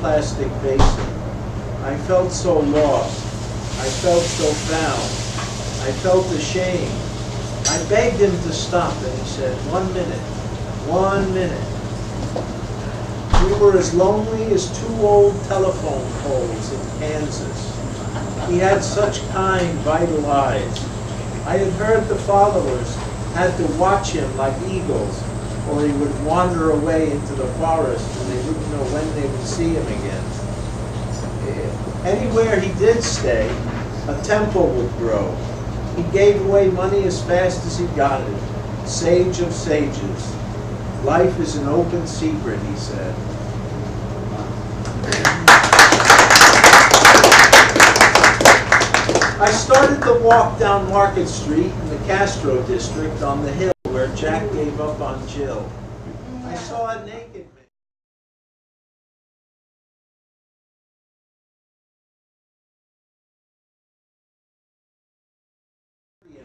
plastic basin. I felt so lost. I felt so found. I felt ashamed. I begged him to stop, and he said, 1 minute, 1 minute. We were as lonely as 2 old telephone poles in Kansas. He had such kind, vital eyes. I had heard the followers had to watch him like eagles, or he would wander away into the forest and they wouldn't know when they would see him again. Anywhere he did stay, a temple would grow. He gave away money as fast as he got it. Sage of sages. Life is an open secret, he said. I started to walk down Market Street in the Castro district on the hill where Jack gave up on Jill. I saw a naked man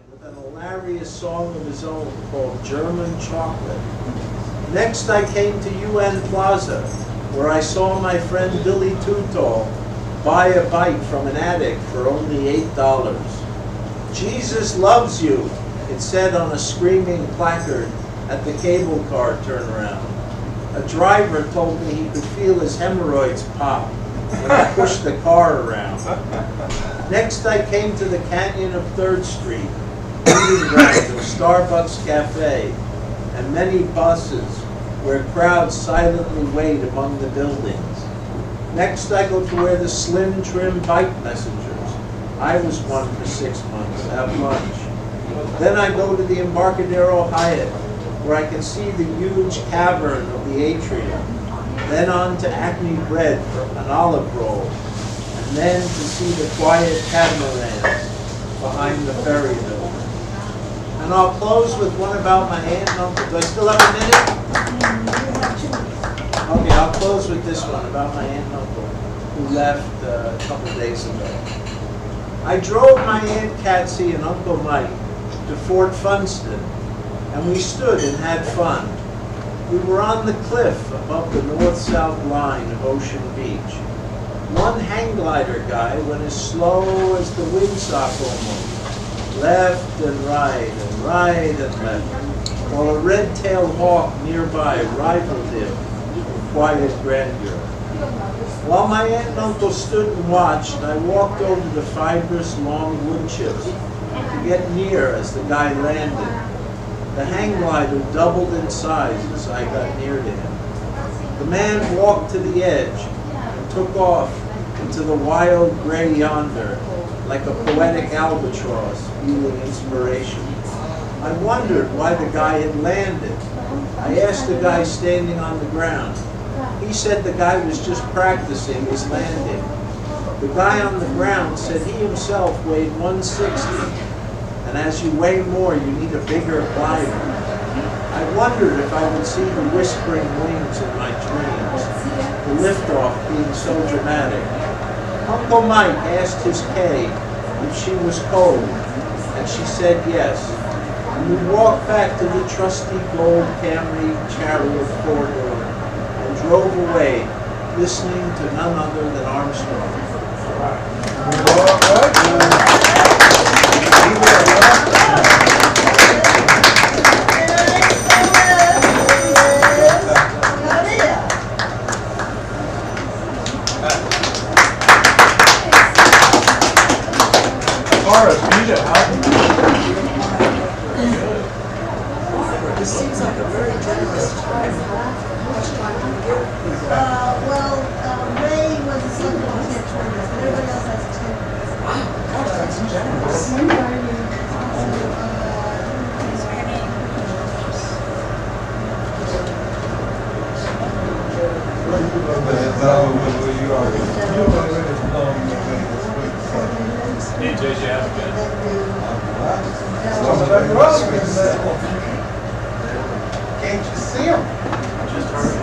with an hilarious song of his own called German Chocolate. Next I came to UN Plaza, where I saw my friend Billy Tootall buy a bite from an addict for only $8. Jesus loves you, it said on a screaming placard at the cable car turnaround. A driver told me he could feel his hemorrhoids pop when I pushed the car around. Next I came to the canyon of 3rd Street, meeting ground of Starbucks Cafe, and many buses where crowds silently wait among the buildings. Next I go to where the slim, trim bike messengers, I was one for 6 months, have lunch. Then I go to the Embarcadero Hyatt, where I can see the huge cavern of the atrium. Then on to Acme Bread for an olive roll, and then to see the quiet catamarans behind the ferry building. And I'll close with one about my aunt and uncle. Do I still have a minute? Okay, I'll close with this one about my aunt and uncle who left a couple days ago. I drove my Aunt Patsy and Uncle Mike to Fort Funston, and we stood and had fun. We were on the cliff above the north-south line of Ocean Beach. One hang glider guy went as slow as the windsock almost, left and right and right and left, while a red-tailed hawk nearby rivaled him in quiet grandeur. While my aunt and uncle stood and watched, I walked over the fibrous, long wood chips to get near as the guy landed. The hang glider doubled in size as I got near to him. The man walked to the edge and took off into the wild gray yonder, like a poetic albatross feeling inspiration. I wondered why the guy had landed. I asked the guy standing on the ground. He said the guy was just practicing his landing. The guy on the ground said he himself weighed 160, and as you weigh more, you need a bigger glider. I wondered if I would see the whispering wings in my dreams, the liftoff being so dramatic. Uncle Mike asked his Kay if she was cold, and she said yes. And we walked back to the trusty gold Camry chariot corridor and drove away, listening to none other than Armstrong. This seems like a very generous time. How much time do you give people? Ray was a second on 10 minutes, but everybody else has 10 minutes. Wow, that's generous. Hey, JJ, how's it going? Can't you see him? Just heard.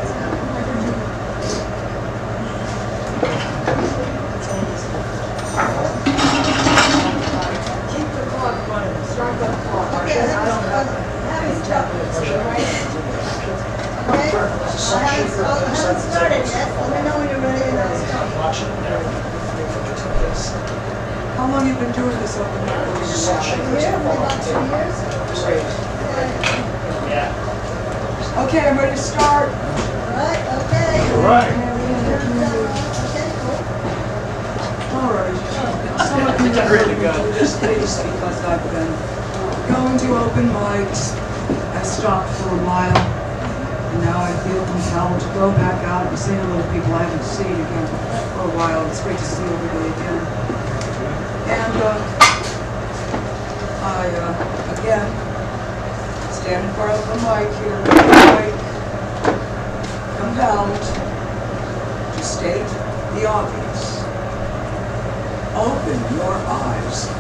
Keep the clock running. Start that clock. Okay, I don't have having trouble, right? Okay? I haven't started yet. Let me know when you're ready and I'll How long have you been doing this open mic? Yeah, for about 2 years. Okay, I'm ready to start. Right, okay. All right. Okay, cool. All right. Some of you Ready to have go. been this case because I've been going to open mics. I stopped for a while, and now I feel compelled to go back out and say hello to people I haven't seen again for a while. It's great to see everybody again. And again, stand in front of the mic here, mic, compelled to state the obvious. Open your eyes.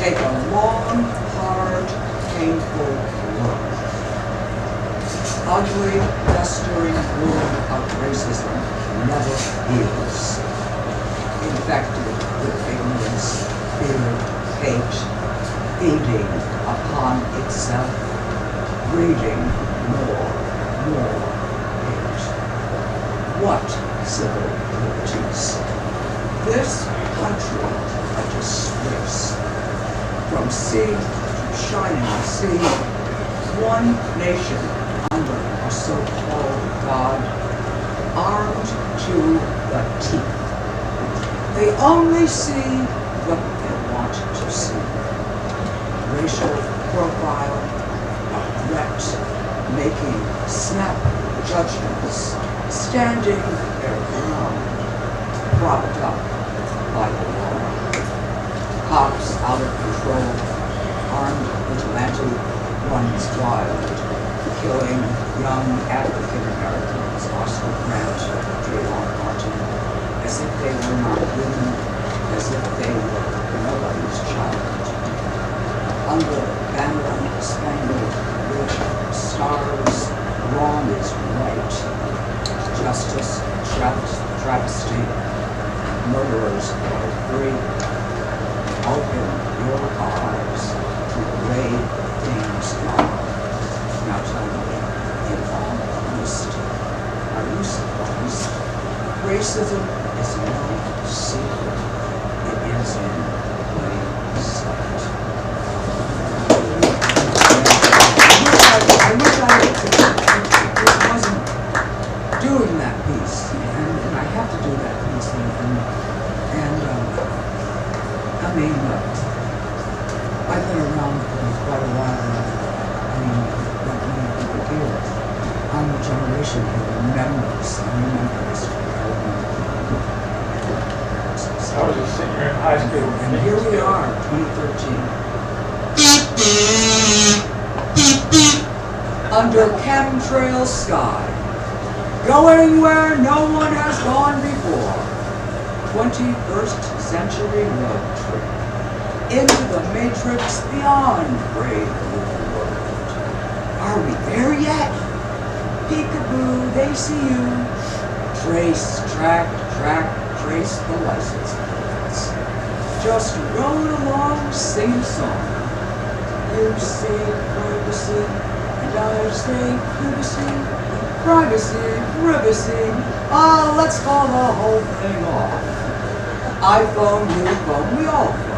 Take a long, hard, painful look. Ugly, festering wound of racism never heals. Infected with ignorance, fear, hate, feeding upon itself, breeding more hate. What civil liberties? This country a disgrace. From sea to shining sea, one nation under a so-called God, armed to the teeth. They only see what they want to see. Racial profile, a threat, making snap judgments, standing their ground, propped up by the law. Cops out of control, armed vigilante runs wild, killing young African Americans, Oscar Grant, Trayvon Martin, as if they were not women, as if they were nobody's child. Under banner spangled with stars, wrong is right. Justice, travesty, murderers are free. Open your eyes to the way things are. Now tell me, in all honesty, are you surprised? Racism is no secret. It is in plain sight. I wish I wasn't doing that piece, and I have to do that piece, I mean, I've been around for quite a while now. I mean, like many people here. I'm a generation that remembers. I remember history. I was a senior in high school. And here we are, 2013. Under chemtrail sky. Going where no one has gone before. 21st century road trip. Into the matrix beyond brave new world. Are we there yet? Peekaboo, they see you. Trace, track, trace the license plates. Just roll along, sing a song. You say privacy, and I say privacy. Ah, let's call the whole thing off. iPhone, new phone, we all phone.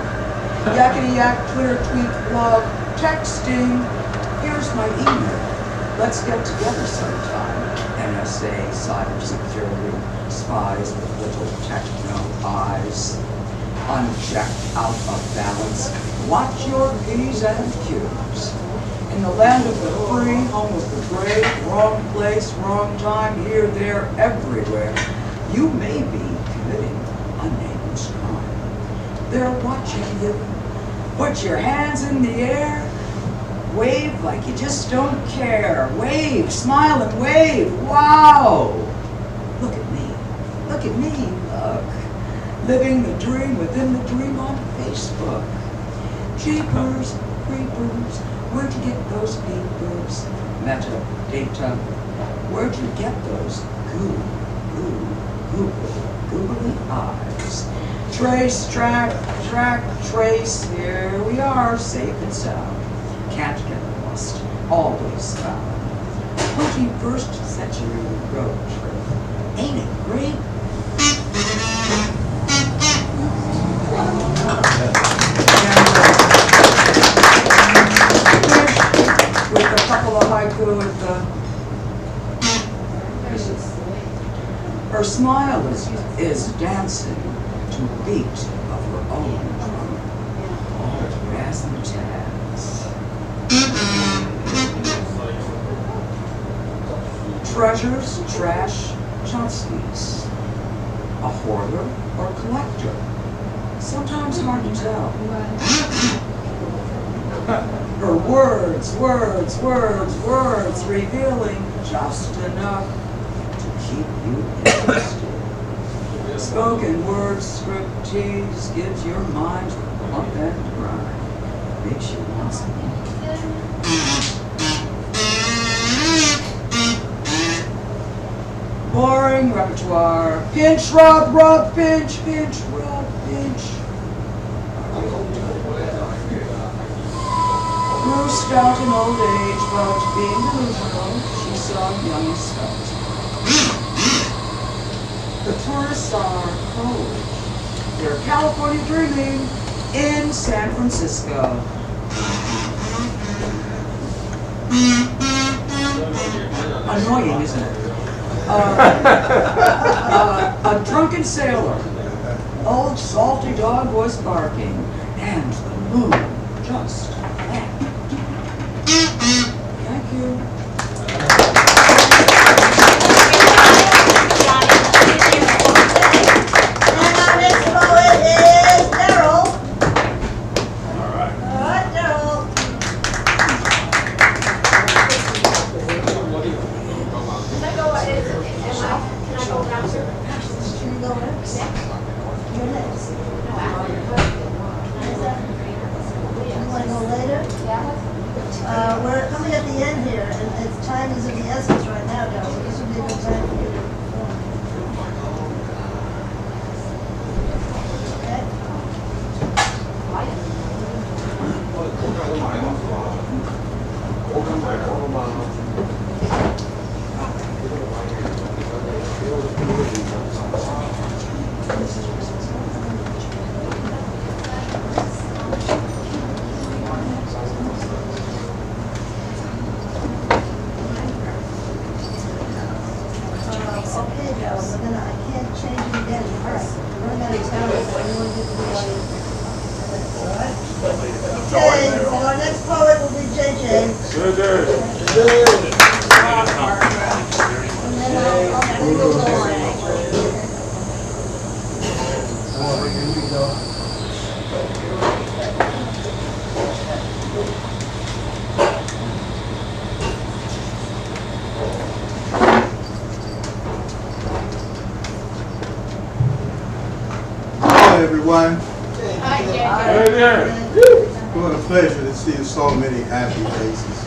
Yakety yak, Twitter, tweet, blog, texting. Here's my email. Let's get together sometime. NSA, cybersecurity, spies with little techno eyes. Unchecked, out of balance. Watch your P's and Q's. In the land of the free, home of the brave, wrong place, wrong time, here, there, everywhere. You may be committing a nameless crime. They're watching you. Put your hands in the air. Wave like you just don't care. Wave, smile and wave. Wow! Look at me. Look at me. Look. Living the dream within the dream on Facebook. Jeepers, creepers. Where'd you get those papers? Metadata. Where'd you get those googly eyes? Trace, track, trace. Here we are, safe and sound. Can't get lost. Always found. 21st century road trip. Ain't it great? Her smile is dancing to a beat of her own drum. All razzmatazz. Treasures, trash, Chomskys. A hoarder or collector. Sometimes hard to tell. Her words, revealing just enough to keep you interested. Spoken words, script tease, gives your mind a bump and grind. Makes you want some more. Boring repertoire. Pinch, rub, pinch, rub, pinch. Grew stout in old age, but being delusional, she saw young and stout. The tourists are cold. They're California dreaming in San Francisco. Annoying, isn't it? A drunken sailor. Old salty dog was barking, and the moon just laughed. Thank you. And our next poet is Daryl. All right, Daryl. Can I go down, sir? Can you go next? You're next. You want to go later? We're coming at the end here, and time is of the essence right now, Daryl, so this would be a good time for you to perform. Okay? Okay, Daryl, but then I can't change it again. All right, we're going to tell you what you want to do to the audience. All right? Okay, so our next poet will be JJ. And then I'll bring you along. Hello, everyone. Hi, Jay. Hey there. What a pleasure to see so many happy faces.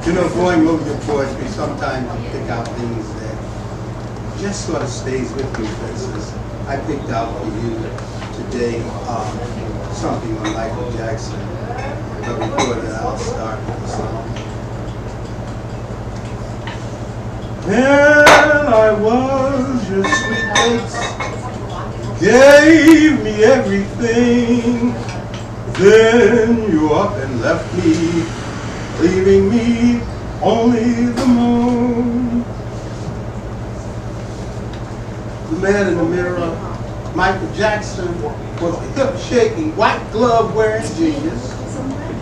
You know, going over your poetry, sometimes you pick out things that just sort of stays with you. For instance, I picked out for you today something on Michael Jackson. But before that, I'll start with the song. When I was your sweet cakes, gave me everything, then you up and left me, leaving me only the moon. The man in the mirror, Michael Jackson, was a hip-shaking, white glove-wearing genius.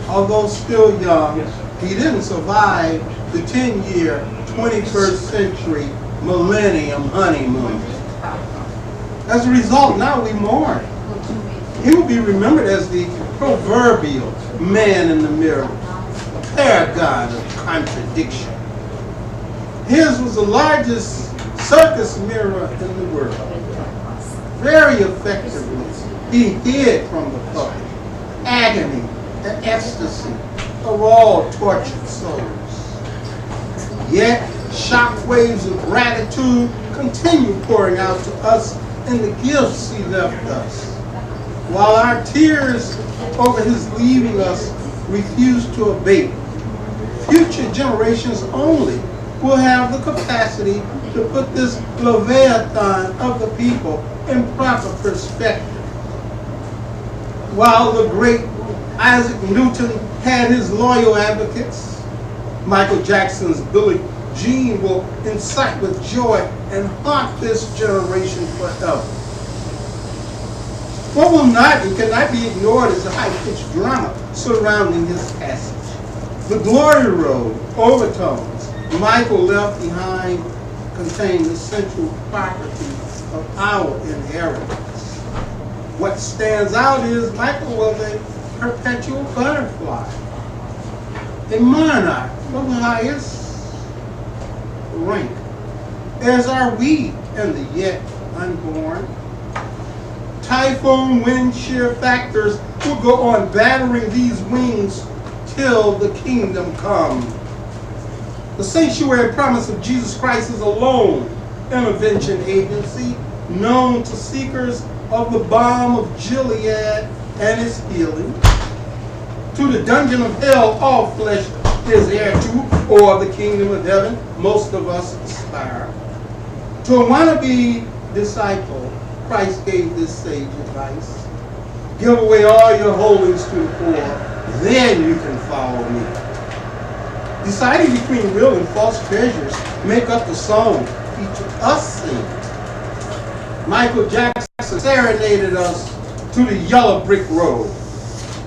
Although still young, he didn't survive the 10-year 21st century millennium honeymoon. As a result, now we mourn. He will be remembered as the proverbial man in the mirror, a paragon of contradiction. His was the largest circus mirror in the world. Very effectively, he hid from the public agony and ecstasy of all tortured souls. Yet, shockwaves of gratitude continue pouring out to us in the gifts he left us, while our tears over his leaving us refuse to abate. Future generations only will have the capacity to put this leviathan of the people in proper perspective. While the great Isaac Newton had his loyal advocates, Michael Jackson's gene will incite with joy and haunt this generation forever. What will not and cannot be ignored is the high-pitched drama surrounding his passage. The glory road overtones Michael left behind contain the central property of our inheritance. What stands out is Michael was a perpetual butterfly, a monarch of the highest rank, as are we and the yet unborn. Typhoon wind shear factors will go on battering these wings till the kingdom come. The sanctuary promise of Jesus Christ is a lone intervention agency known to seekers of the balm of Gilead and its healing. To the dungeon of hell all flesh is heir to, or the kingdom of heaven most of us aspire. To a wannabe disciple, Christ gave this sage advice: give away all your holdings to the poor, then you can follow me. Deciding between real and false treasures make up the song each of us sing. Michael Jackson serenaded us to the yellow brick road.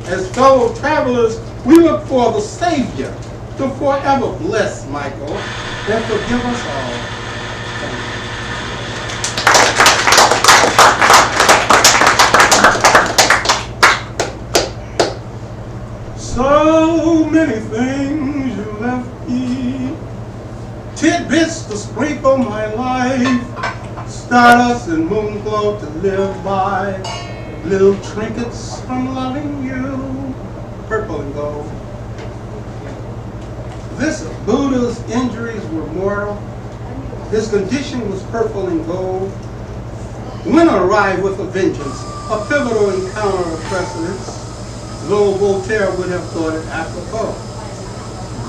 As fellow travelers, we look for the Savior to forever bless Michael and forgive us all. So many things you left me, tidbits to sprinkle my life, stardust and mooncloth to live by, little trinkets from loving you, purple and gold. This Buddha's injuries were mortal, his condition was purple and gold. Winter arrived with a vengeance, a pivotal encounter of precedence. Though Voltaire would have thought it apropos.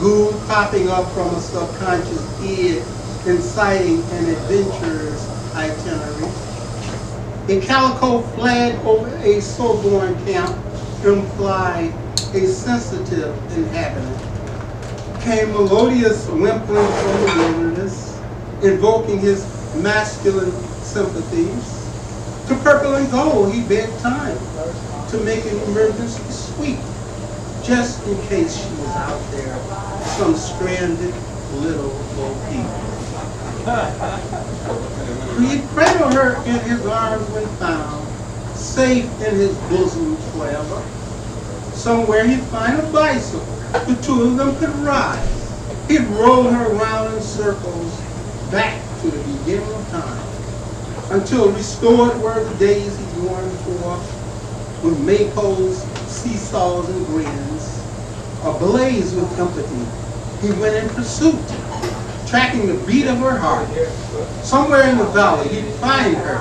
Goo popping up from a subconscious id, inciting an adventurer's itinerary. A calico flag over a Sorbonne camp implied a sensitive inhabitant. Came melodious whimpering from the wilderness, invoking his masculine sympathies. To purple and gold he begged time to make an emergency sweep, just in case she was out there, some stranded little Bo Peep. He'd cradle her in his arms when found, safe in his bosom forever. Somewhere he'd find a bicycle, the two of them could ride. He'd roll her around in circles, back to the beginning of time, until restored were the days he'd worn for, with maypoles, seesaws, and grins. Ablaze with empathy, he went in pursuit, tracking the beat of her heart. Somewhere in the valley, he'd find her,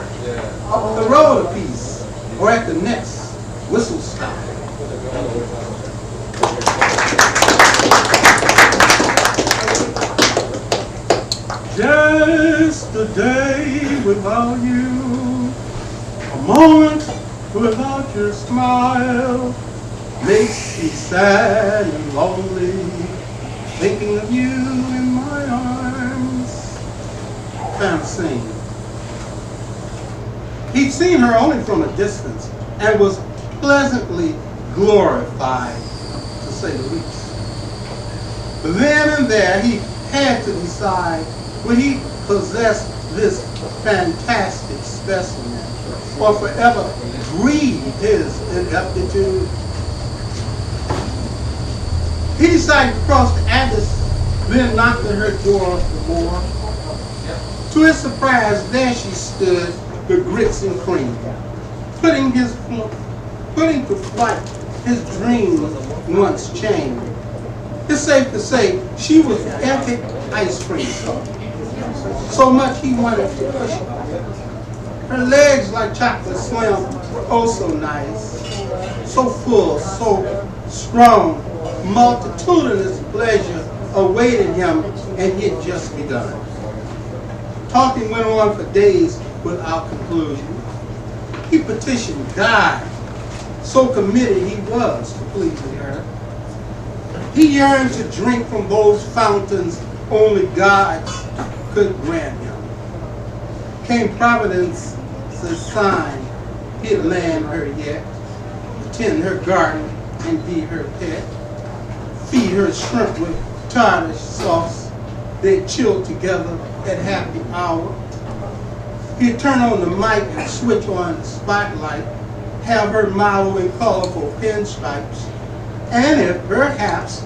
up the road a piece, or at the next whistle stop. Just a day without you, a moment without your smile, makes me sad and lonely, thinking of you in my arms. Francine. He'd seen her only from a distance and was pleasantly glorified, to say the least. But then and there, he had to decide when he possessed this fantastic specimen, or forever grieve his ineptitude. He decided to cross the Abyss, then knocked at her door for more. To his surprise, there she stood, the grits and cream, putting to flight his dreams once chained. It's safe to say she was epic ice cream. So much he wanted to push her. Her legs like chocolate slim were oh so nice, so full, so strong, multitudinous pleasure awaited him, and he had just begun. Talking went on for days without conclusion. He petitioned God, so committed he was to pleasing her. He yearned to drink from those fountains only God could grant him. Came Providence's sign, he'd land her yet, tend her garden and be her pet, feed her shrimp with tartar sauce, they'd chill together at happy hour. He'd turn on the mic and switch on the spotlight, have her model in colorful pinstripes, and if perhaps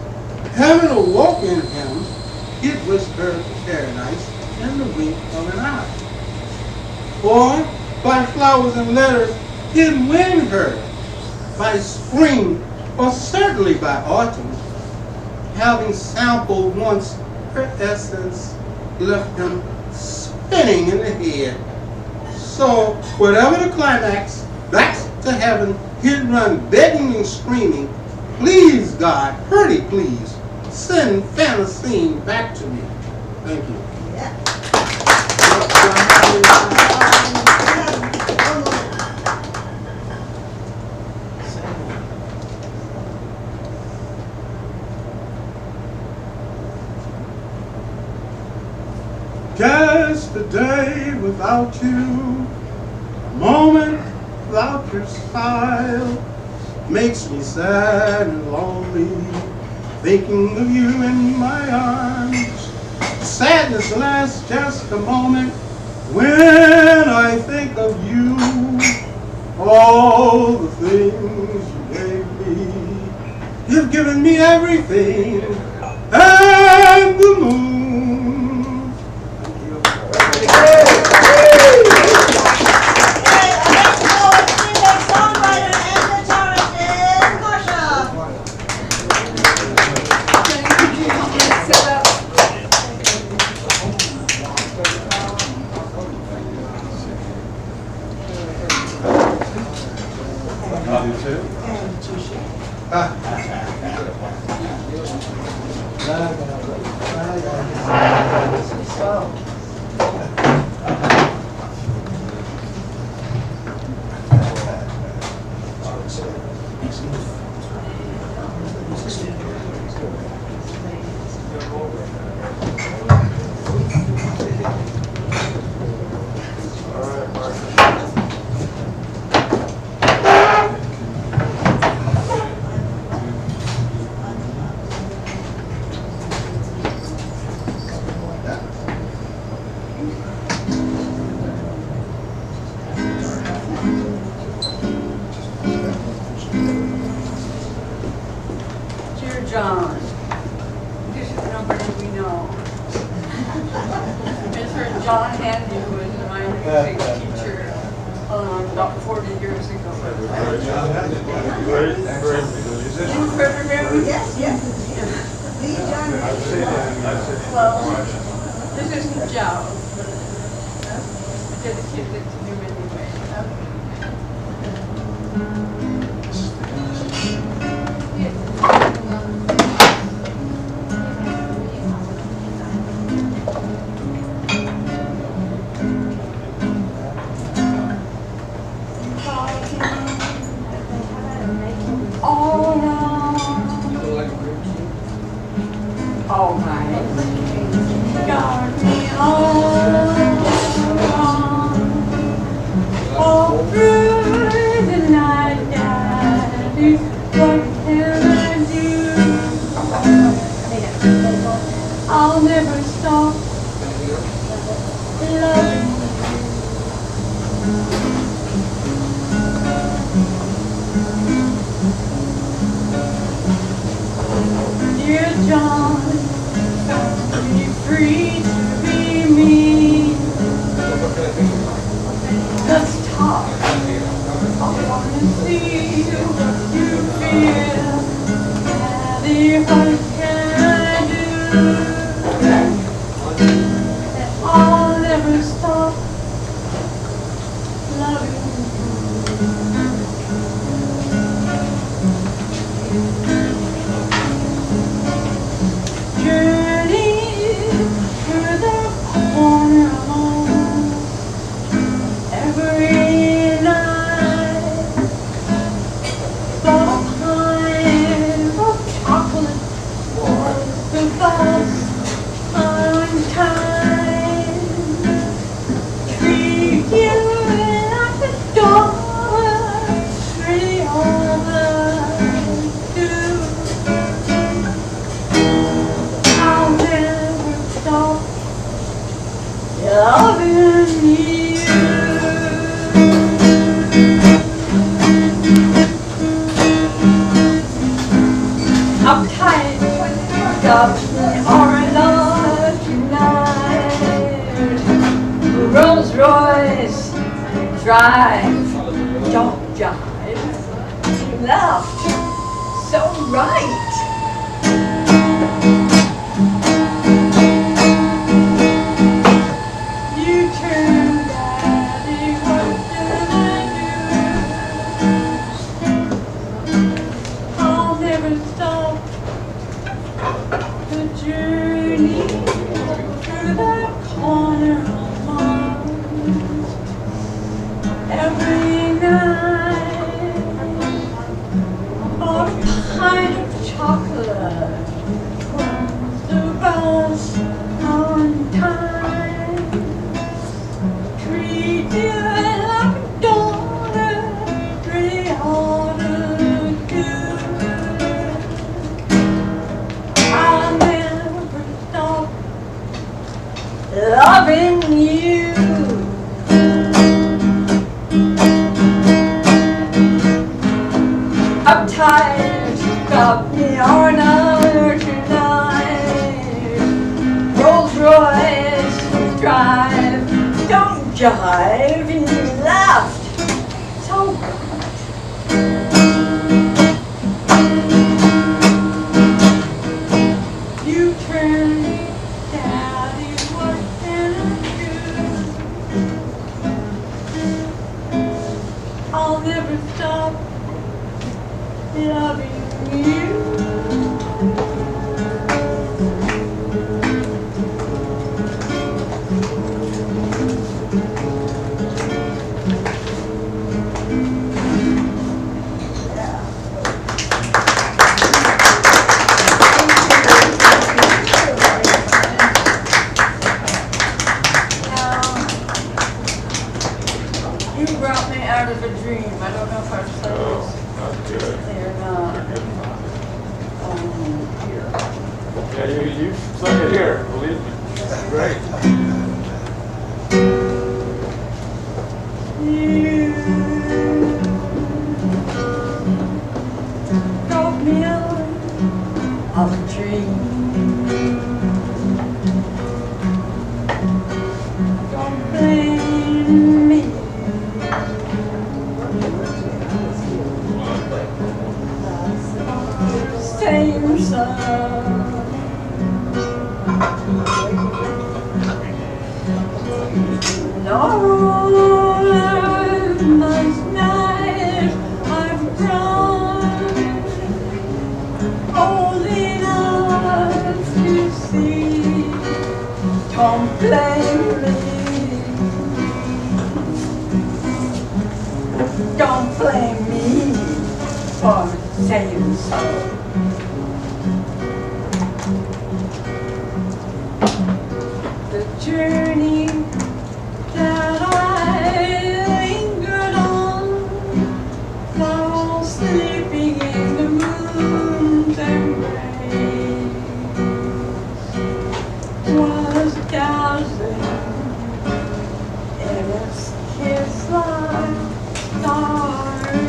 heaven awoke in him, he'd whisper to paradise in the wink of an eye. Or by flowers and letters, he'd win her by spring, or certainly by autumn, having sampled once her essence left him spinning in the head. So whatever the climax, back to heaven, he'd run begging and screaming, please God, pretty please, send Fantasine back to me. Thank you. Yeah. Just a day without you, a moment without your smile, makes me sad and lonely, thinking of you in my arms. Sadness lasts just a moment when I think of you, all the things you gave me. You've given me everything, and the moon. John, this is nobody we know. It's her John Handy, who was my music teacher about 40 years ago. Yes, yes. Lee John. Well, this isn't Joe, but dedicated to you anyway. All right. Got me all wrong. Oh, loving you. Uptight, got me on tonight. Rolls Royce drive, don't jive. You laughed, so right. You turned daddy, what can I do? I'll never stop the journey through that corner of mine. Every night, bought a pint of chocolate from the bus on time. Treat you like a daughter, really ought to do. I'll never stop loving you. Uptight, got me on tonight. Rolls Royce drive, don't jive. And you laughed, so right. You turned, daddy, what can I do? I'll never stop loving you. You brought me out of a dream. I don't know if I've said this. That's good. They're not. Here. Yeah, you sung it here, believe me. That's great. You brought me out of a dream. Don't blame me. Same song. No, last night I've grown old enough to see. Don't blame me. Don't blame me for saying so. The journey that I lingered on, while sleeping in the moon's embrace, was dazzling in its kiss like starriness.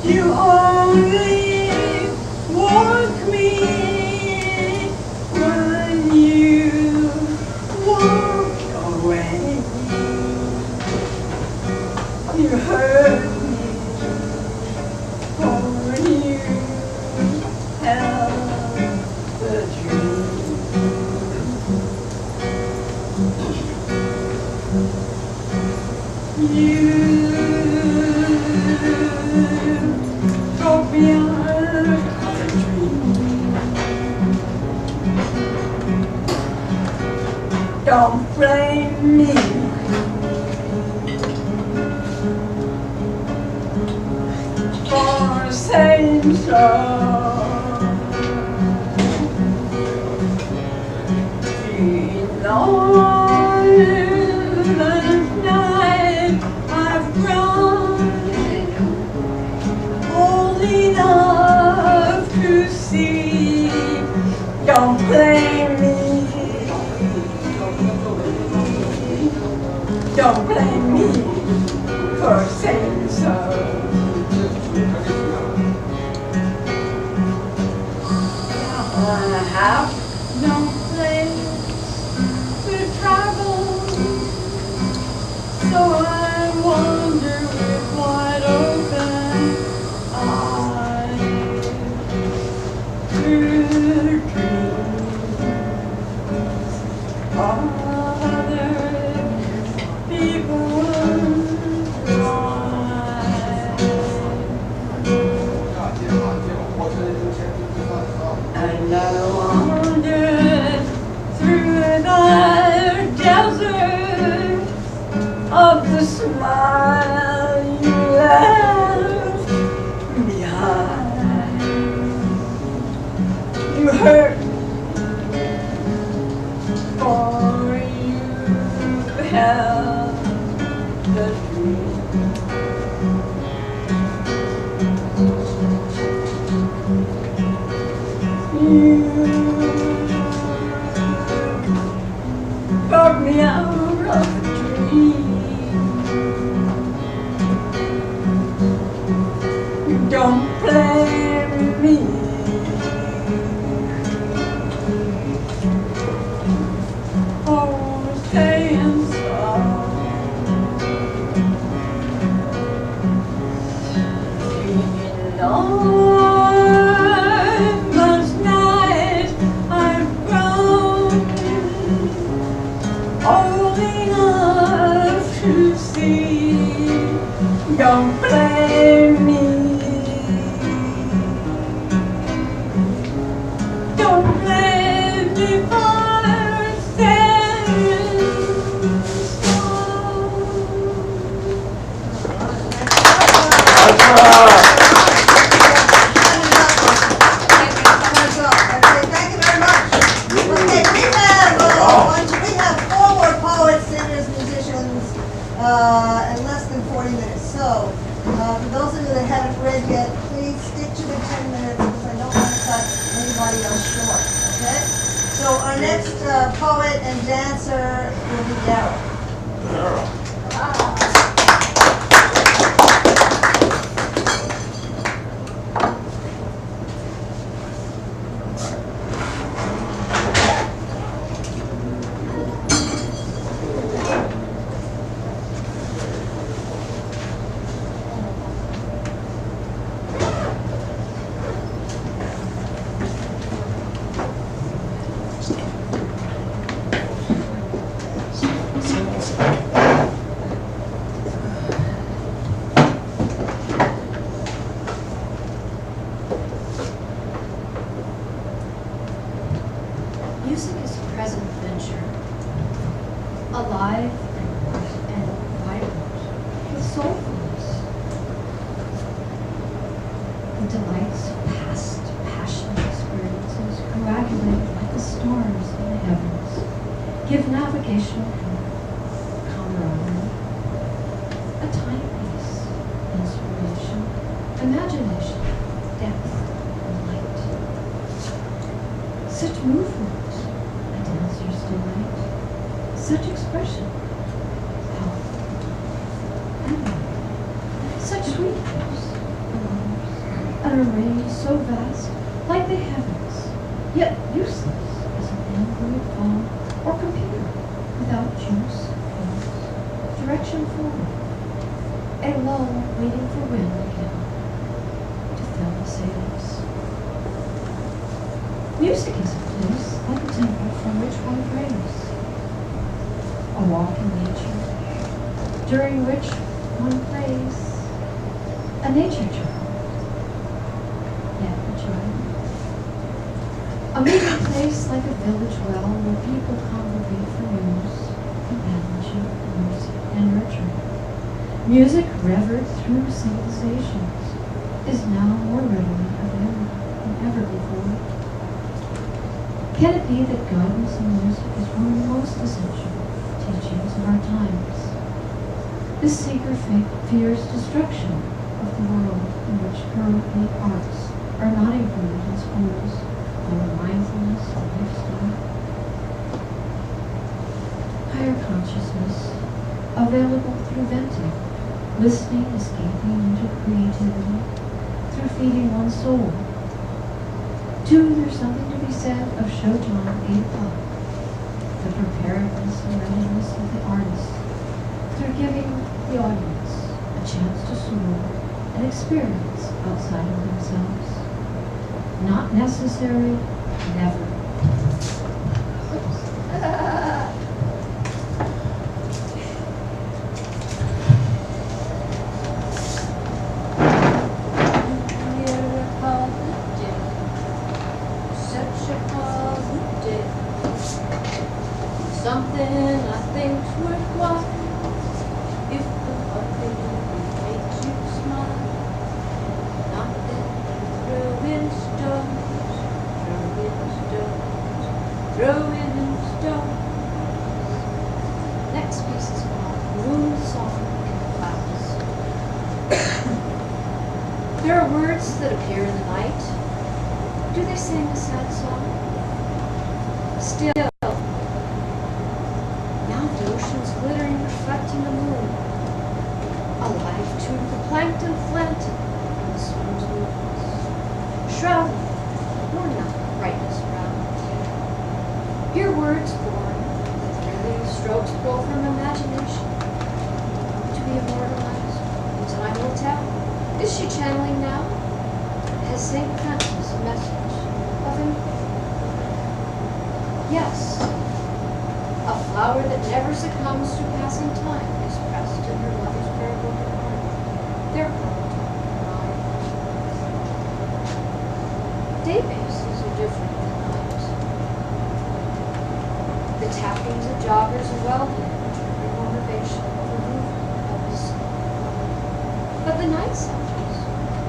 You only want me when you walk away. You hurt me when you held the dream. You broke me out of a dream. Don't blame me. For saying so. Last night I've grown old enough don't blame me for saying so. I have no place to travel, so I wander with wide open eyes through dreams of other people's lives. And I wandered through the desert of the smile you left behind. You hurt me, for you held the dream. You brought me out of a dream. You don't blame me for saying so. Last night I've grown old enough to see. Don't blame me. Don't blame me for saying so. Thank you very much. Okay, we have 4 more poets, singers, musicians, in less than 40 minutes. So, for those of you that haven't read yet, please stick to the 10 minutes because I don't want to cut anybody else short, okay? So our next poet and dancer will be Daryl. Music is a present venture, alive and vibrant, with soulfulness. The delights of past passionate experiences coagulate like the stars in the heavens, give navigational help, camaraderie, a timepiece, inspiration, imagination, depth, and light. Such movement, a dancer's delight, such expression, health, and life, such sweetness, an array so vast, like the heavens, yet useless as an Android phone or computer, without juice, force, direction forward, a lull waiting for wind again to fill the sails. Music is a place like a temple from which one prays, a walk in nature, during which one plays, a nature child, yet a child. A meeting place like a village well where people congregate for news, companionship, mercy, and nurturing. Music revered through civilizations is now more readily available than ever before. Can it be that guidance in music is one of the most essential teachings of our times? This seeker fears destruction of the world in which currently arts are not included in schools or mindfulness or lifestyle. Higher consciousness of available through venting, listening, escaping into creativity, through feeding one's soul. 2, there's something to be said of showtime, 8 o'clock, the preparedness and readiness of the artist, through giving the audience a chance to soar and experience outside of themselves. Not necessary, never. Something I think's worthwhile. If the fucking makes you smile. Not that throwing stones, throwing stones. Next piece is called Moon Song in the Clouds. There are words that appear in the night. Do they sing a sad song? Still. Glittering, reflecting the moon, alive to the plankton flanting in the swoon's movements, shrouded, or not brightness around. Hear words born with thrilling strokes pull from imagination, to be immortalized, and time will tell. Is she channeling now? Has St. Francis a message of him? Yes. A flower that never succumbs to passing time is pressed in her mother's prayer-broken heart. Their heart alive. Day bases are different than night. The tappings of joggers are well hidden in motivation for movement of the soul. But the night sounds,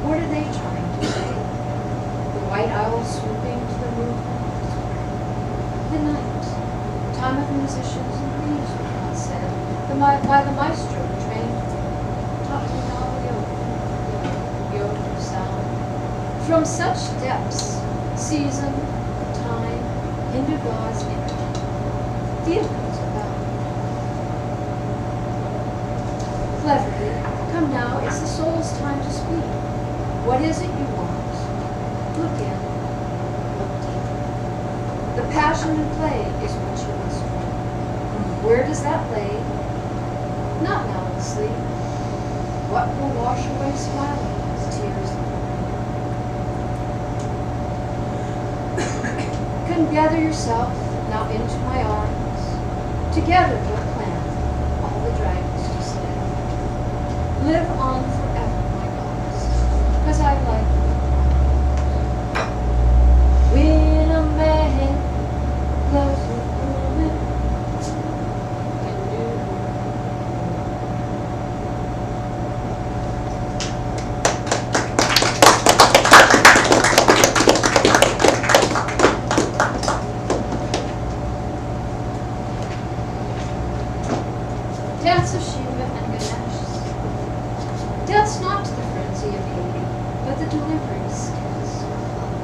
what are they trying to say? The white owl swooping to the movement of its prey. The night. Time of musicians and thieves were not said, by the maestro trained, taught me now the yoke of sound. From such depths, season, time, Hindu gods enter. The echoes are bound. Cleverly, come now, it's the soul's time to speak. What is it you want? Look in, look deep. The passion and play is what you must do. Where does that lay? Not now in sleep. What will wash away smiling as tears? Couldn't gather yourself now into my arms. Together we'll plan all the dragons to slay. Live on forever, my gods, 'cause I like you. When a man loves a woman, can do. Dance of Shiva and Ganesh. Dance not to the frenzy of hating, but the deliverance dance of love.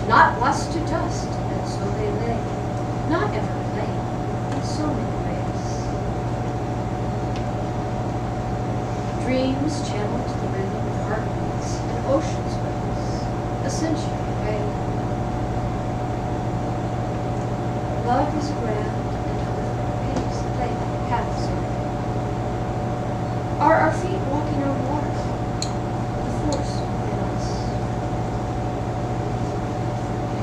Not lust to dust, and so they lay, not ever plain, in so many ways. Dreams channeled to the rhythm of heartbeats and ocean's waves, a century away. Love is grand and colorful pace, play paths are. Are our feet walking on water? The force within us.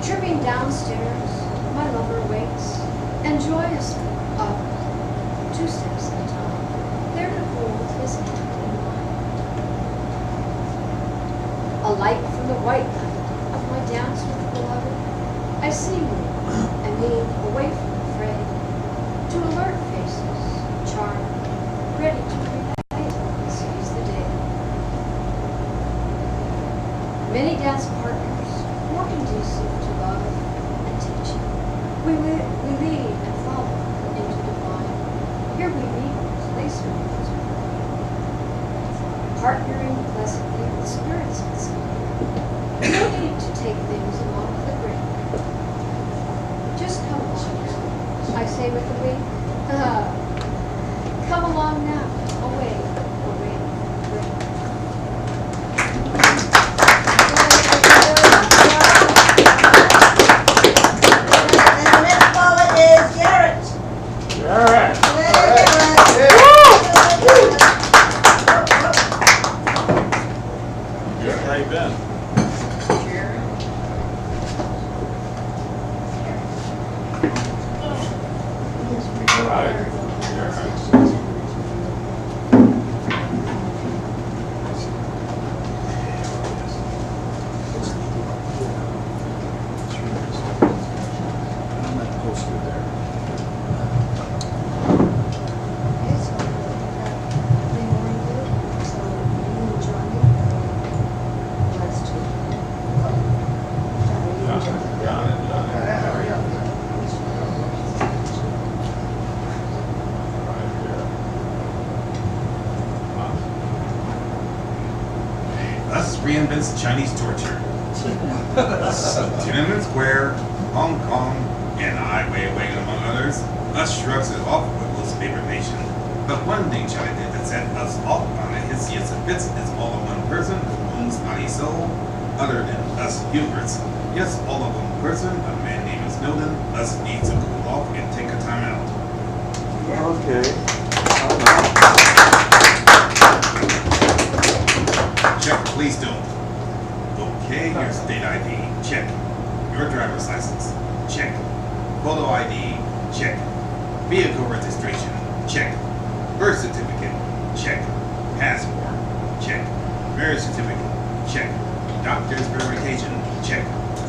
Tripping downstairs, my lover wakes, and joyously up, 2 steps at a time, there to hold his hand in mine. A light from the white light of my dance with the beloved, I see you and lean away from the fray, to alert faces, charmed, ready to reunite and seize the day. Many dance partners, more conducive to love and teaching. We lead and follow into divine. Here we meet as lace wings. Partnering pleasantly with spirits inside. No need to take things along with the grain. Just come on now, I say with a wink. Okay, so we've got 3 more to do, so you and Johnny, last 2. Johnny and Johnny. Us reinvents Chinese torture. Tiananmen Square, Hong Kong, and Ai Weiwei, among others. Us shrugs it off with Will's favorite nation. But one thing China did that set us off on a hideous fits is all of one person, moon's body soul, other than us humans. Yes, all of one person, a man named Snowden, us needs to cool off and take a time out. Check, please don't. Okay, your state ID, check. Your driver's license, check. Photo ID, check. Vehicle registration, check. Birth certificate, check. Passport, check. Marriage certificate, check. Doctor's verification, check.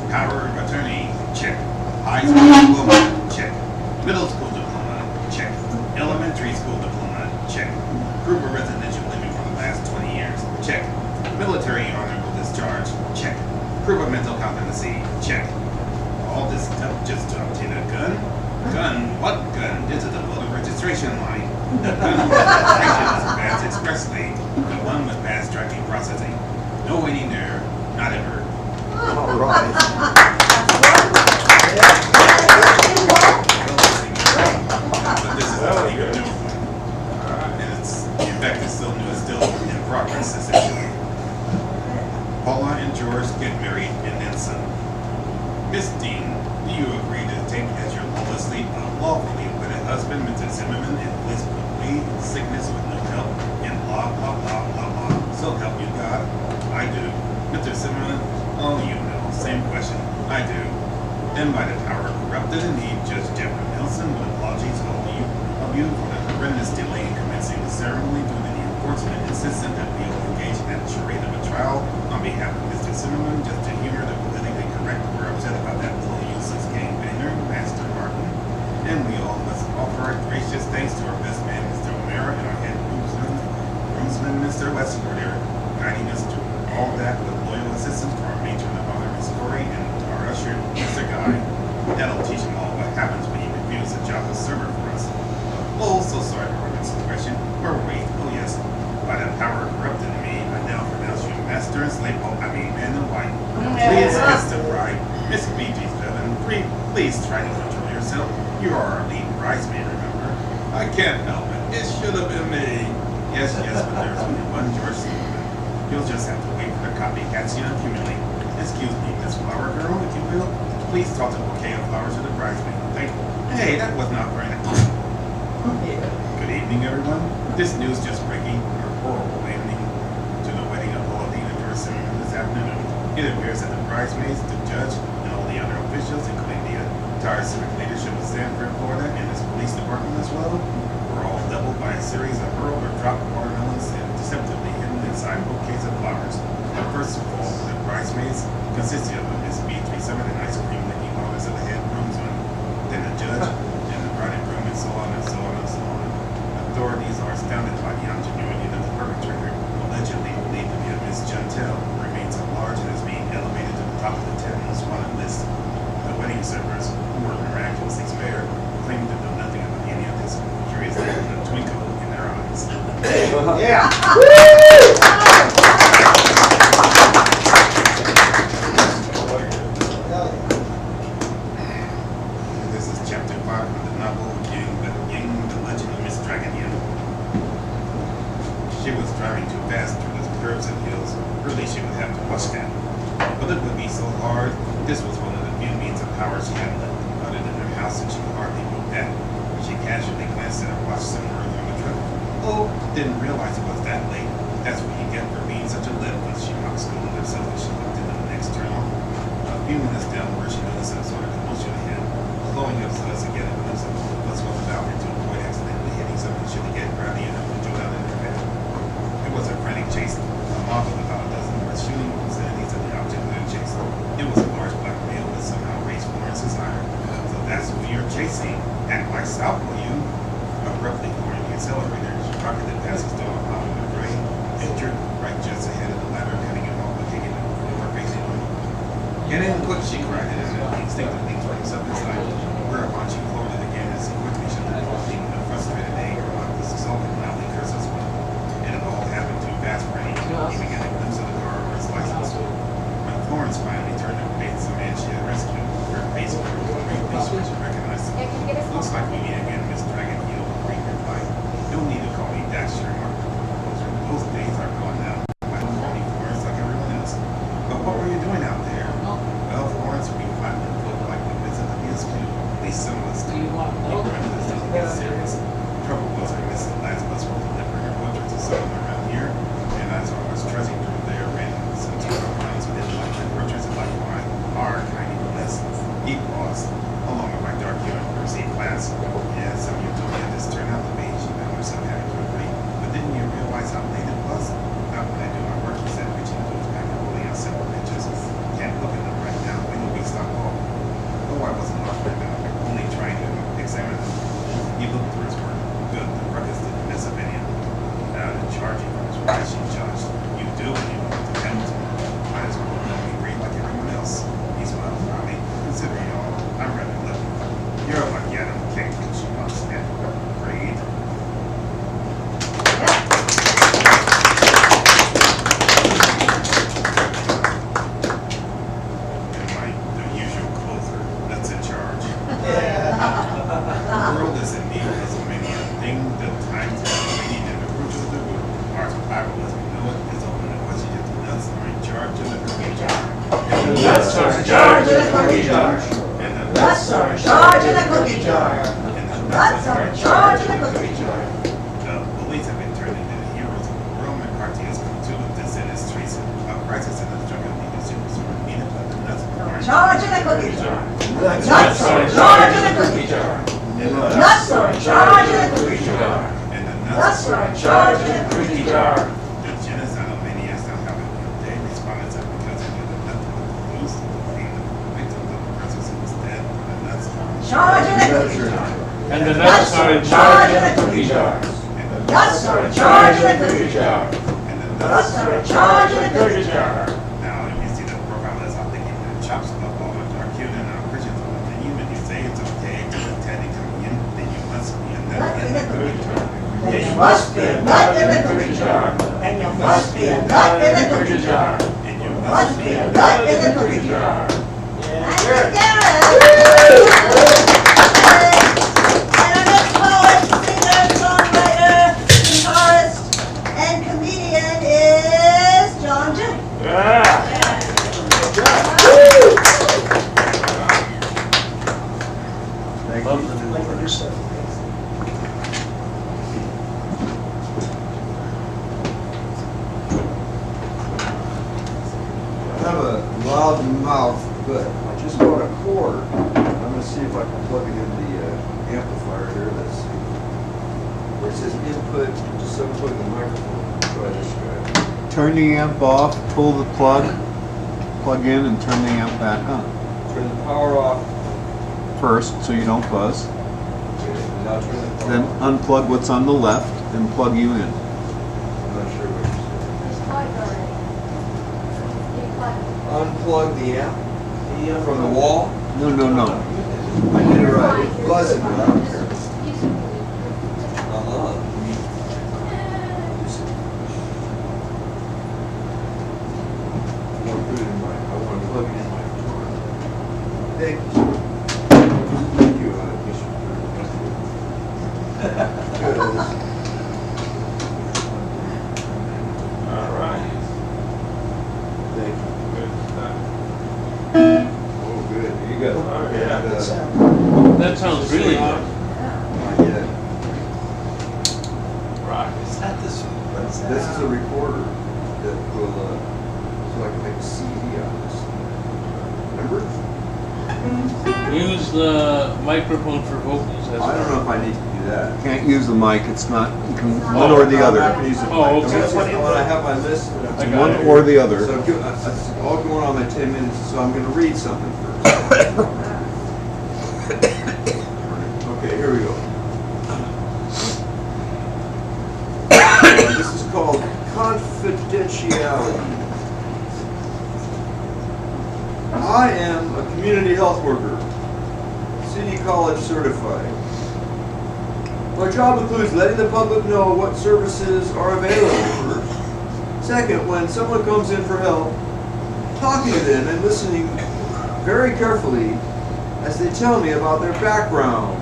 Power of attorney, check. High school diploma, check. Middle school diploma, check. Elementary school diploma, check. Proof of residential living for the last 20 years, check. Military honorable discharge, check. Proof of mental competency, check. All this stuff just to obtain a gun? Gun? What gun? This is the voter registration line. The gun registration is advanced expressly. The one with fast tracking processing. No waiting there. Not ever. But this is not even new. And it's, in fact, it's still new. It's still in progress, essentially. Paula and George get married and then some. Miss Dean, do you agree to take as your lawfully wedded husband, Mr. Zimmerman, in blissfully sickness with no help, and blah, blah, blah, blah, blah. So help you God? I do. Mr. Zimmerman, oh, you know, same question. I do. Then by the power corrupted in me, Judge Jeffrey Nelson will apologize to all of you for the horrendous delay in commencing the ceremony due to the unfortunate insistence that we will engage in that charade of a trial on behalf of Mr. Zimmerman, just to humor the politically correct. We're upset about that little useless gangbanger, Master Martin. And we all must offer our gracious thanks to our best man, Mr. O'Mara, and our head groomsman, Mr. West, for their guiding us through all that with loyal assistance to our matron of honor, Miss Corey, and our usher, Mr. Guy. That'll teach him all what happens when you refuse a job as server for us. Oh, so sorry for this question. Where were we? Oh, yes. By the power corrupted in me, I now pronounce you master and slave. Oh, I mean, man and wife. Please kiss the bride. Miss B.G.'s Bevan, please try to control yourself. You are our lead bridesmaid, remember? I can't help it. It should have been me. Yes, but there's only one George Zimmerman. You'll just have to wait for the copycats to accumulate. Excuse me, Miss Flower Girl, if you will. Please toss a bouquet of flowers to the bridesmaid. Thank you. Hey, that was not very nice. Good evening, everyone. This news just breaking. Our horrible ending to the wedding of Pauline and George Zimmerman this afternoon. It appears that the bridesmaids, the judge, and all the other officials, including the entire civic leadership of Sanford, Florida, and its police department as well, were all leveled by a series of hurled or dropped watermelons and deceptively hidden inside bouquets of flowers. But first of all, the bridesmaids consisted of Miss B37 and ice cream licking honors of the head groomsman, then the judge, and the bride and groom, and so on and so on and so on. Authorities are astounded by the ingenuity of the perpetrator, allegedly believed to be a Miss Chantel, who remains at large and is being elevated to the top of the 10 most wanted list. The wedding servers, who were miraculously spared, claimed to know nothing about any of this, curiously with a twinkle in their eyes. Yeah. This is chapter 5 of the novel Ying, the Legend of Miss Dragon Yin. She was driving too fast through the curves and hills. Really, she would have to watch that. But it would be so hard. This was one of the few means of power she had left. Other than her house, and she hardly knew that. She casually glanced at her watch somewhere earlier on the trip. Oh, didn't realize it was that late. That's what you get for being such a little, she mock scolded herself as she looked into the next turn. A few minutes down where she noticed some sort of commotion ahead. Blowing up us again, it was about her to avoid And then quick she cried and instinctively threw himself inside, whereupon she folded again as he quickly shut the door, leaving a frustrated anger on the sulking loudly curse as well. And it all happened too fast for any even get a glimpse of the car or his license. When Florence finally turned to face the man she had rescued, her face grew a great face when she recognized him. Looks like we meet again, Miss Dragon Heel, Green replied. No need to call me Dax, she remarked. Those days are gone now. I don't call me Florence like everyone else. But what were you doing out there? Well, Florence, we flattened the foot like we visit the PSQ. At least some of us do. You remember this doesn't get serious. Trouble was I missed the last bus for delivering her portrait to someone around here, and as I was trudging through there, ran into some two clients who didn't like my portraits and like mine. Our kind of lessons. He paused, along with my dark university class. Yeah, some of you told me this turned out to be. She found herself having to agree. But didn't you realize how late it was? Not when I do my work, he said, reaching into his back and holding out several pictures. Can't look at them right now. When will we stop off? Oh, I wasn't laughing about it, only trying to examine them. He looked through his work. Good, the ruckus didn't miss of any of them. Now to charge you was why she judged. You do and you want to handle it. Might as well let me read like everyone else. He smiled proudly. Considering all, I'm rather lucky. You're lucky I don't care because you understand. Read. And my unusual closer, that's in charge. The world is indeed WrestleMania. Thing the times are waiting and the roots of the wood. Our survival as we know it is open to question if the nuts are in charge of the cookie jar. The nuts are in charge of the cookie jar. And the Nuts are in charge of the cookie jar. and the Nuts are in charge of the cookie jar. The bullies have been turned into the heroes of the world. McCarthy has come to with this and his trace of crisis and the struggle of the super sort of meaning of the nuts are in Charge of the cookie jar. Nuts Nuts are in charge of the cookie jar. Nuts are in charge of the cookie jar. And the Nuts are in charge of the cookie jar. The genocidal maniacs now have a day responded to because they knew that nothing was used to feed the victims of the process instead for the nuts. Charge of the cookie jar. And the nuts are in charge of the cookie jar. And the Nuts are in charge of the cookie jar. and the Nuts are in charge of the cookie jar. Now, if you see the profile as I'm thinking the chops of all are cute and our Christians will continue, and you say it's okay to attend and come in, then you must be a nut in the cookie jar. And you must be a nut in the cookie jar. And you must be a nut in the cookie jar. And you Must be a nut in the cookie jar. And our next poet, singer, songwriter, guitarist, and comedian is John Jim. I have a loud mouth, but I just bought a cord. I'm gonna see if I can plug it in the amplifier here. Let's see. Where it says input, just unplug the microphone. Try this guy. Turn the amp off, pull the plug in and turn the amp back on. Turn the power off. First, so you don't buzz. Okay, and now turn the power Then off. unplug what's on the left and plug you in. I'm not sure what unplug the amp from the wall. No, no, no. I did it right. It's buzzing, but I don't care. I want to plug it in my guitar. Thank you. Thank you, All right. Thank you. Good stuff. Oh, good. You got it. Oh, yeah. That sounds really good. Yeah. Rock. Is that this one? What is that? This is a recorder that will, so I can make a CD on this. Remember? Use the microphone for vocals. I don't know if I need to do that. Can't use the mic, it's not, you can, one or the I'm not other. gonna use the Oh, mic. okay. That's when I have my list. that I'm I doing. got One or the other. So it's all going on my 10 minutes, so I'm gonna read something first. Okay, here we go. This is called confidentiality. I am a community health worker, City College certified. My job includes letting the public know what services are available. Second, when someone comes in for help, talking to them and listening very carefully as they tell me about their background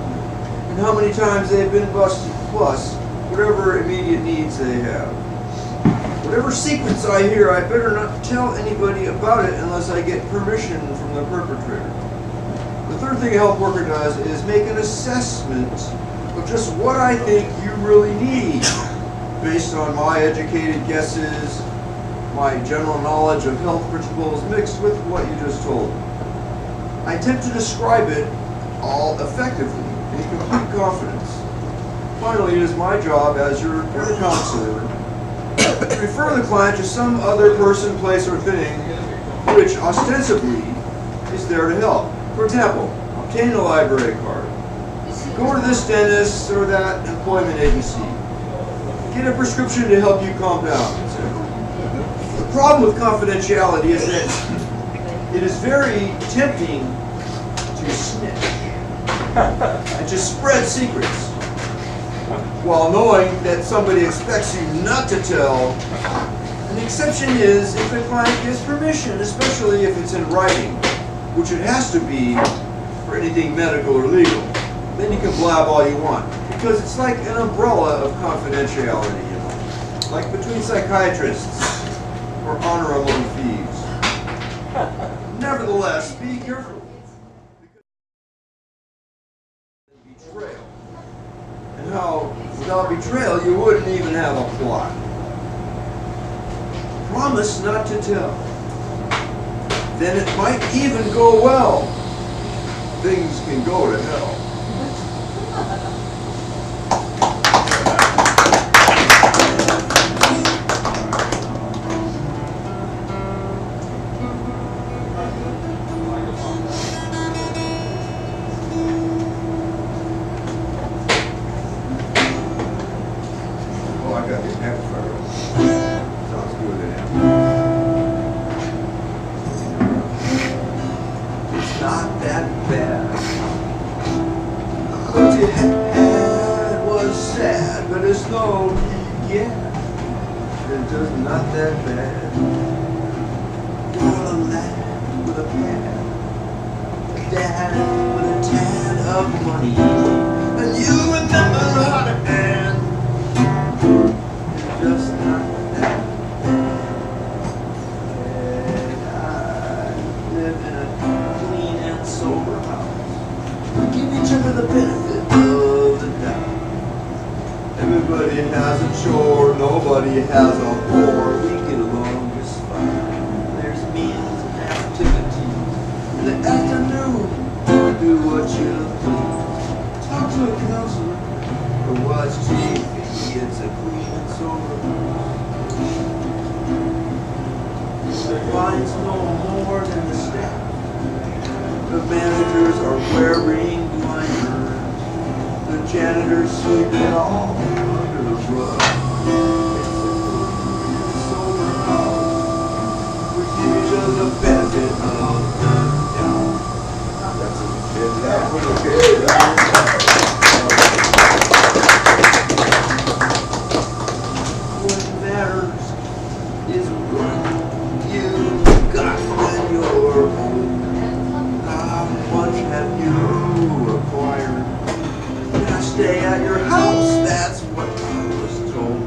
and how many times they've been busted, plus whatever immediate needs they have. Whatever secrets I hear, I better not tell anybody about it unless I get permission from the perpetrator. The third thing a health worker does is make an assessment of just what I think you really need, based on my educated guesses, my general knowledge of health principles mixed with what you just told me. I attempt to describe it all effectively, in complete confidence. Finally, it is my job as your peer counselor to refer the client to some other person, place, or thing which ostensibly is there to help. For example, obtain a library card, go to this dentist or that employment agency, get a prescription to help you calm down, etc. The problem with confidentiality is that it is very tempting to snitch and to spread secrets, while knowing that somebody expects you not to tell. And the exception is if the client gives permission, especially if it's in writing, which it has to be for anything medical or legal. Then you can blab all you want, because it's like an umbrella of confidentiality, you know, like between psychiatrists or honor among thieves. Nevertheless, be careful. Betrayal. And how, without betrayal, you wouldn't even have a plot. Promise not to tell. Then it might even go well. Things can go to hell. Oh, I got the amplifier. Sounds good in It's not that bad. What you had was sad, but it's no yeah. It's just not that bad. Got a lad with a pad, a dad with a tad of money, and you remember how to hand. It's just not that bad. I live in a clean and sober house. We give each other the benefit of the doubt. Everybody has a chore, nobody has a whore. We get along just fine. There's meals and activities. In the afternoon, do what you please. Talk to a counselor or watch TV. It's a clean and sober house. The clients know more than the staff. The managers are wearing blinders. The janitors sweep it all under the rug. It's a clean and sober house. We give each other the benefit of the doubt. That's a good What matters is what you got when you're home. How much have you acquired? Stay at your house, that's what I was told.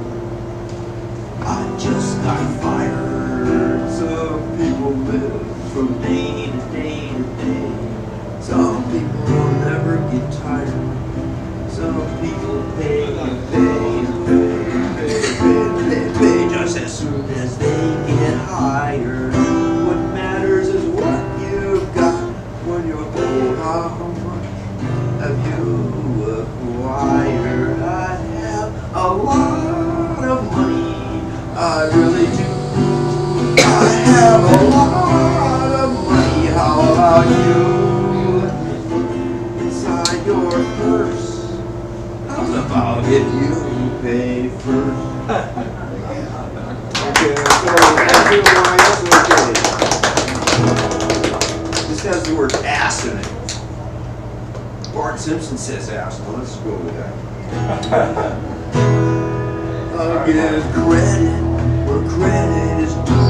has the word ass in it. Bart Simpson says ass. Well, let's go with that. I give credit where credit is due.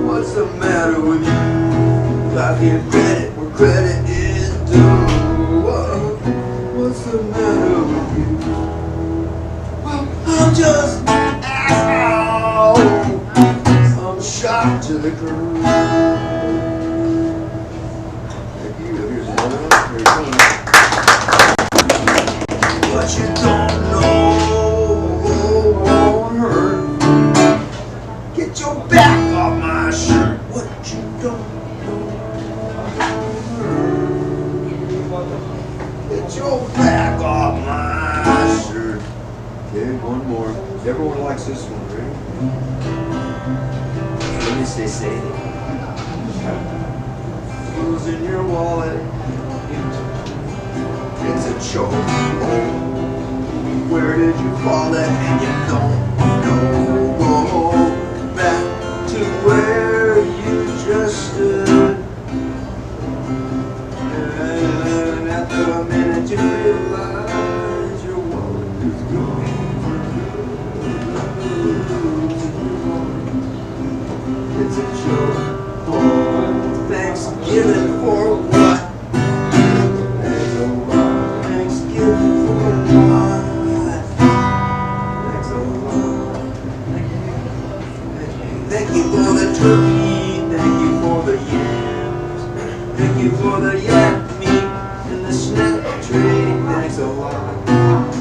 What's the matter with you? I give credit where credit is due. What's the matter with you? Well, I'm just asshole. I'm shocked to the groove. Thank you. Here's another one. Here it comes. What you don't know won't hurt. Get your back off my shirt. What you don't know won't hurt. Get your back off my shirt. Okay, one more. Everyone likes this one, right? Let me say it. Who's in your wallet? It's a choke. Where did you fall at? And you don't know. Go back to where you just stood. And at the minute you realize your wallet is gone. It's a joke. Thanksgiving for what? Thanksgiving for what? Thanks a lot. Thank you for the turkey. Thank you for the yams. Thank you for the yak meat and the snack tray. Thanks a lot. Thanks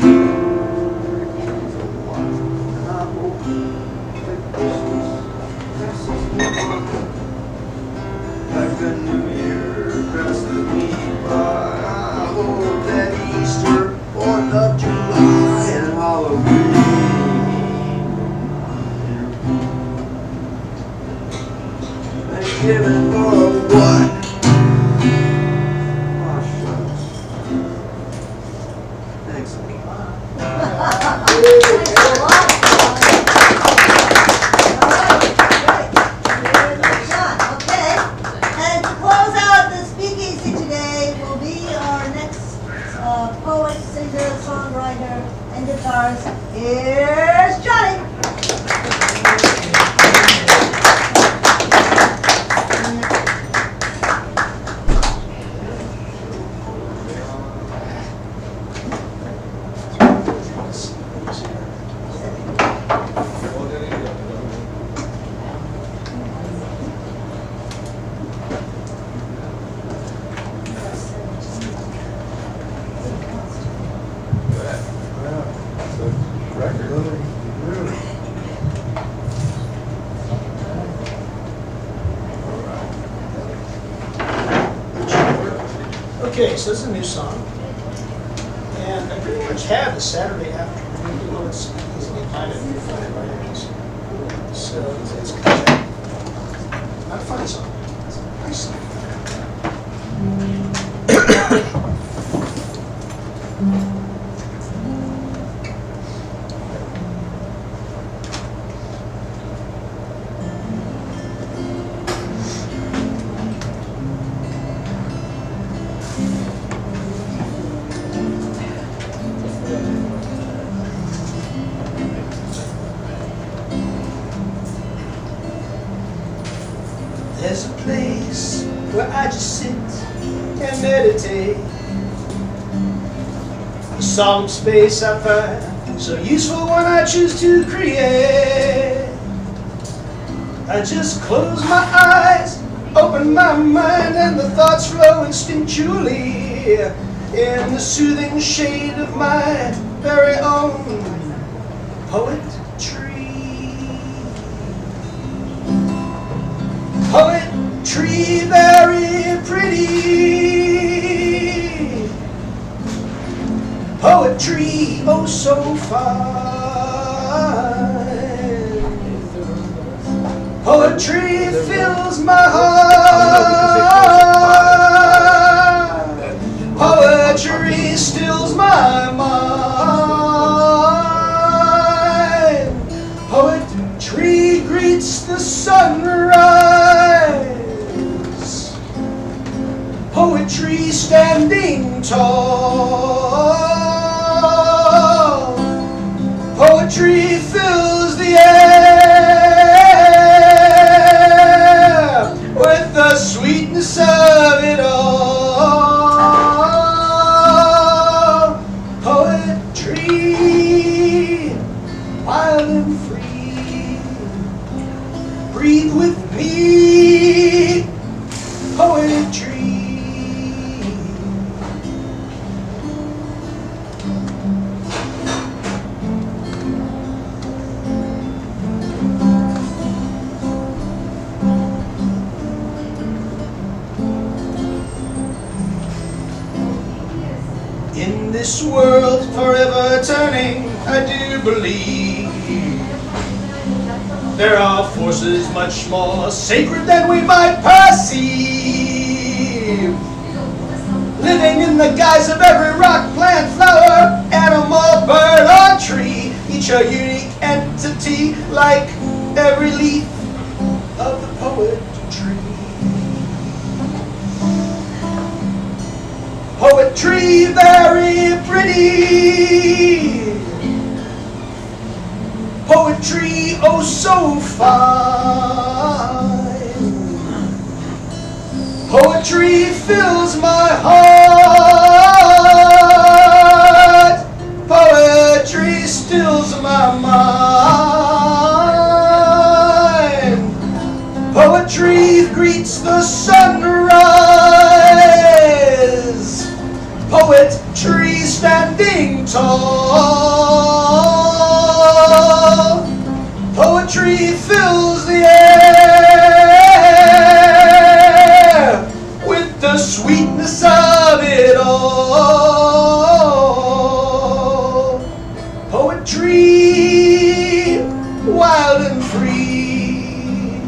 a lot. And I hope that Christmas passes me by. Like the New Year passes me by. I hope that Easter, 4th of July, and Halloween. Thanksgiving for what? Oh, shucks. Thanks a lot. Okay, and to close out the speakeasy today will be our next poet, singer, songwriter, and guitarist. Here's Johnny. Okay, so this is a new song, and I pretty much have the Saturday afternoon, you know, it's easily invited for Friday writers. So it's kind of not a funny song, it's a nice song. There's a place where I just sit and meditate. A solemn space I find so useful when I choose to create. I just close my eyes, open my mind, and the thoughts flow instinctually in the soothing shade of my very own poetry. Poetry very pretty. Poetry oh so fine. Poetry fills my heart. Poetry stills my mind. Poetry greets the sunrise. Poetry standing tall. Poetry fills the air with the sweetness of it all. Poetry, wild and free. Breathe with me, poetry. In this world forever turning, I do believe there are forces much more sacred than we might perceive, living in the guise of every rock, plant, flower, animal, bird, or tree, each a unique entity like every leaf of the poetry. Poetry very pretty, poetry oh so fine. Poetry fills my heart, poetry stills my mind. Poetry greets the sunrise, poetry standing tall. Poetry fills the air with the sweetness of it all. Poetry, wild and free.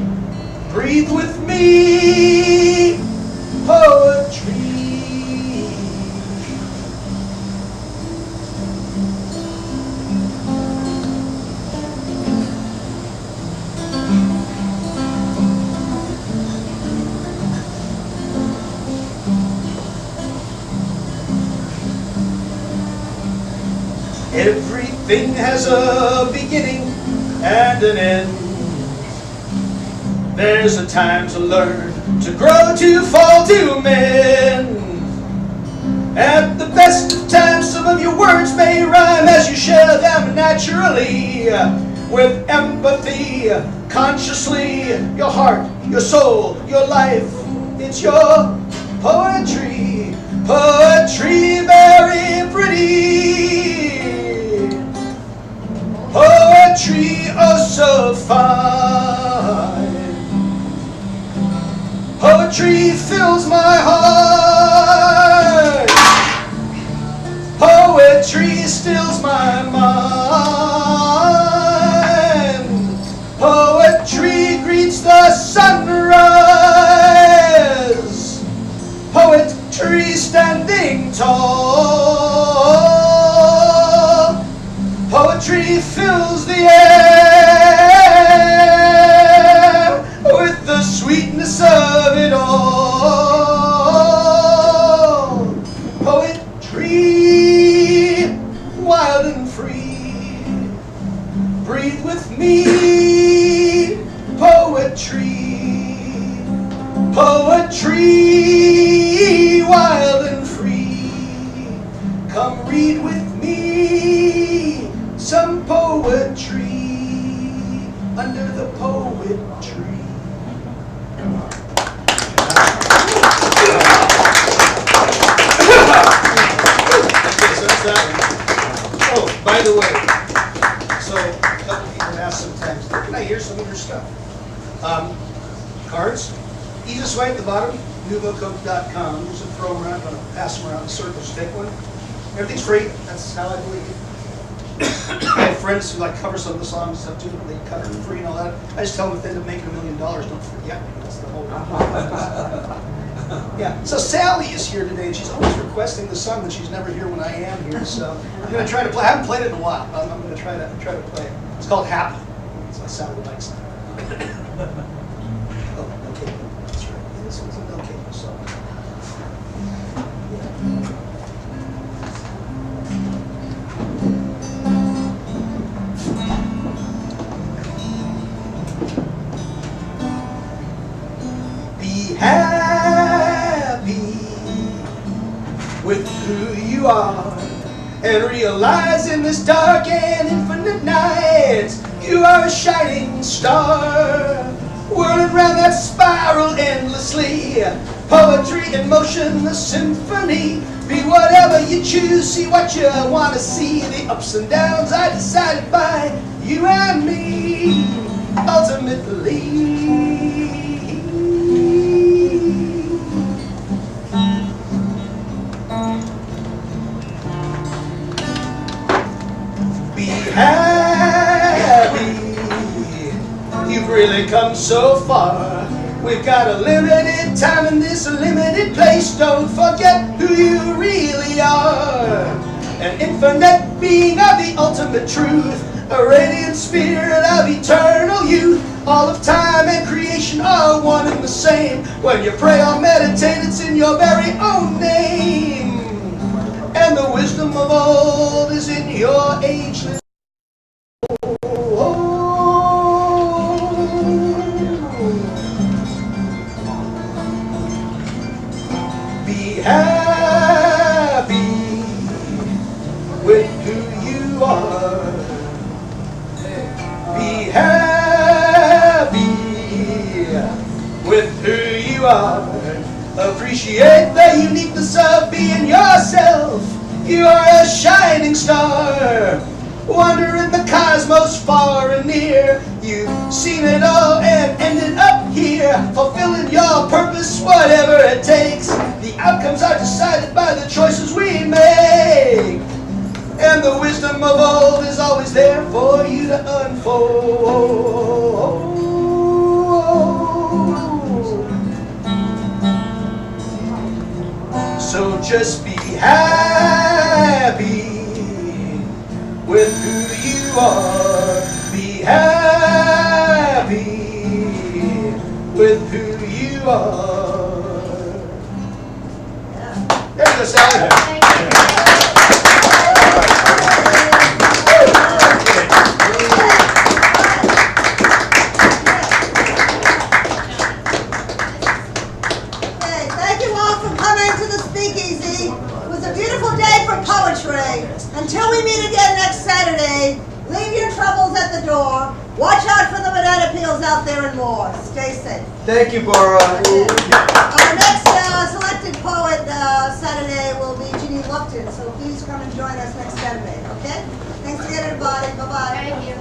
Breathe with me, poetry. Everything has a beginning and an end. There's a time to learn, to grow, to fall, to mend. At the best of times, some of your words may rhyme as you share them naturally, with empathy, consciously, your heart, your soul, your life. It's your poetry, poetry very pretty. Poetry oh so fine. Poetry fills my heart. Poetry stills my mind. Poetry greets the sunrise. Poetry standing tall. Poetry fills the air with the sweetness of it all. Poetry, wild and free. Breathe with me, poetry. Poetry, wild and free. Come read with me some poetry under the poet tree. Okay, so that's that one. Oh, by the way, so a couple people asked sometimes, can I hear some of your stuff? Cards, easiest way at the bottom, nuvocoke.com. Just throw them around, I'm going to pass them around in circles, take one. Everything's free, that's how I believe. I have friends who like cover some of the songs and stuff too, but they cut it for free and all that. I just tell them if they end up making $1 million, don't forget me. That's the whole yeah. So Sally is here today, and she's always requesting the song that she's never here when I am here. So I'm going to try to play. I haven't played it in a while. I'm going to try to play it. It's called Happy. So Sally likes it. Oh, okay. That's right. This one's an okay song. you are, and realize in this dark and infinite night, you are a shining star, whirling round that spiral endlessly. Poetry in motion, the symphony. Be whatever you choose, see what you want to see. The ups and downs are decided by you and me, ultimately. Be happy, you've really come so far. We've got a limited time in this limited place. Don't forget who you really are. An infinite being of the ultimate truth, a radiant spirit of eternal youth. All of time and creation are one and the same. When you pray or meditate, it's in your very own name. And the wisdom of old is in your ageless. Be happy with who you are. Be happy with who you are. Appreciate the uniqueness of being yourself. You are a shining star, wandering the cosmos far and near. You've seen it all and ended up here, fulfilling your purpose, whatever it takes. The outcomes are decided by the choices we make, and the wisdom of old is always there for you to unfold. So just be happy with who you are. Be happy with who you are. There you go, Sally. Until we meet again next Saturday, leave your troubles at the door. Watch out for the banana peels out there and more. Stay safe. Thank you, Bara. Our next selected poet Saturday will be Jeannie Lupton, so please come and join us next Saturday, okay? Thanks again, everybody. Bye-bye. Thank you.